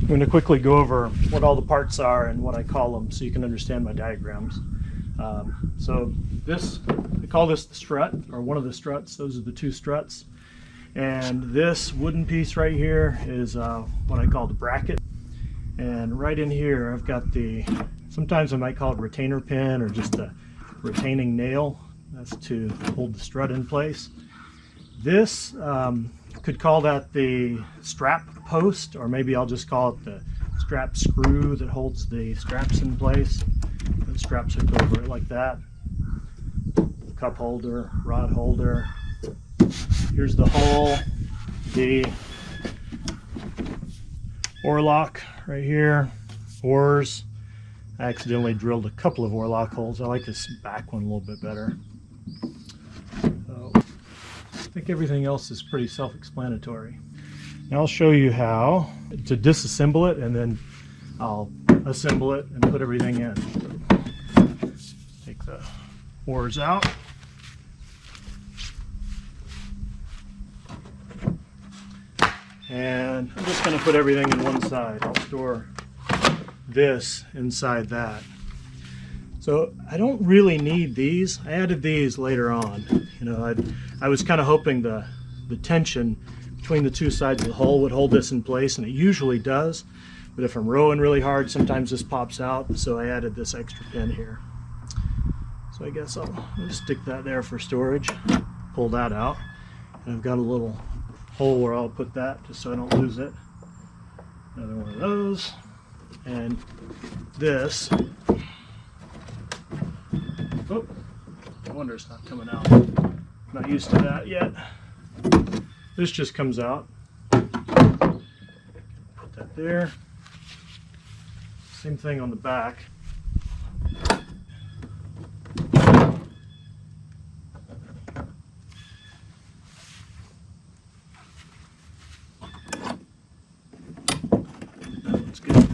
I'm going to quickly go over what all the parts are and what I call them so you can understand my diagrams. So this, I call this the strut, or one of the struts. Those are the two struts. And this wooden piece right here is what I call the bracket. And right in here I've got the, sometimes I might call it retainer pin or just a retaining nail. That's to hold the strut in place. This, could call that the strap post, or maybe I'll just call it the strap screw that holds the straps in place. The straps hook over it like that. Cup holder, rod holder. Here's the hole, the oar lock right here, oars. I accidentally drilled a couple of oar lock holes. I like this back one a little bit better. So, I think everything else is pretty self-explanatory. Now I'll show you how to disassemble it, and then I'll assemble it and put everything in. Take the oars out. And I'm just going to put everything in one side. I'll store this inside that. So I don't really need these. I added these later on. You know, I was kind of hoping the tension between the two sides of the hull would hold this in place, and it usually does. But if I'm rowing really hard, sometimes this pops out, so I added this extra pin here. So I guess I'll just stick that there for storage. Pull that out, and I've got a little hole where I'll put that just so I don't lose it. Another one of those, and this. Oh, no wonder it's not coming out. Not used to that yet. This just comes out. Put that there. Same thing on the back. That's good.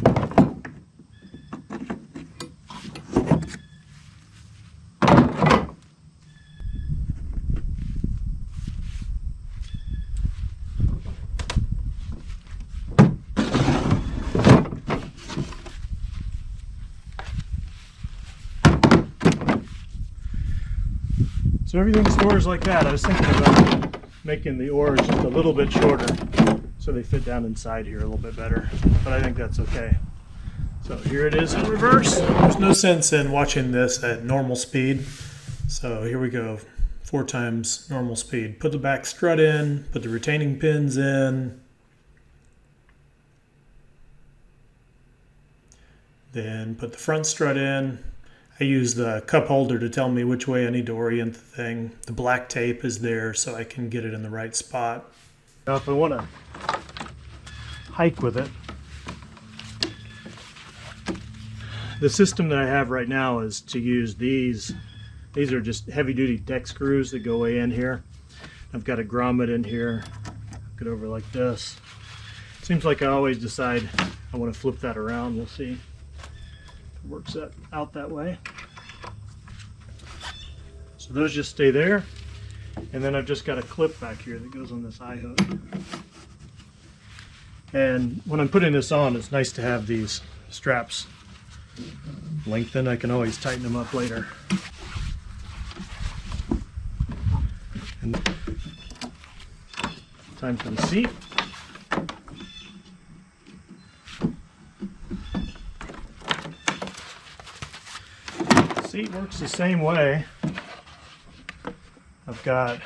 So everything stores like that. I was thinking about making the oars just a little bit shorter so they fit down inside here a little bit better, but I think that's okay. So here it is in reverse. There's no sense in watching this at normal speed. So here we go, 4 times normal speed. Put the back strut in, put the retaining pins in, then put the front strut in. I use the cup holder to tell me which way I need to orient the thing. The black tape is there so I can get it in the right spot. Now if I want to hike with it, the system that I have right now is to use these. These are just heavy-duty deck screws that go way in here. I've got a grommet in here. Hook it over like this. Seems like I always decide I want to flip that around. We'll see. Works that out that way. So those just stay there, and then I've just got a clip back here that goes on this eye hook. And when I'm putting this on, it's nice to have these straps lengthen. I can always tighten them up later. And time for the seat. Seat works the same way. I've got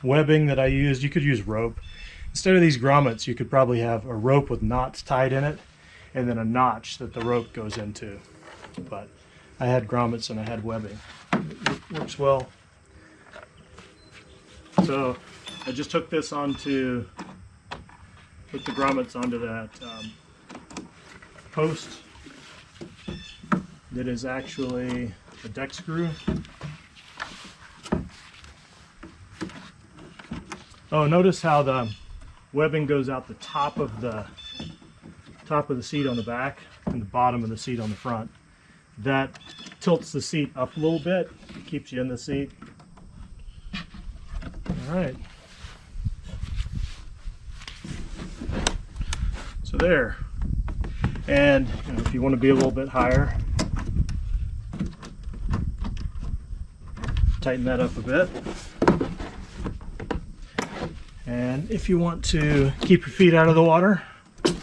webbing that I used. You could use rope. Instead of these grommets, you could probably have a rope with knots tied in it and then a notch that the rope goes into. But I had grommets and I had webbing. It works well. So I just hooked this onto, put the grommets onto that post. That is actually a deck screw. Oh, notice how the webbing goes out the top of the seat on the back and the bottom of the seat on the front. That tilts the seat up a little bit, keeps you in the seat. All right. So there. And you know, if you want to be a little bit higher, tighten that up a bit. And if you want to keep your feet out of the water, you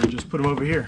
just put them over here.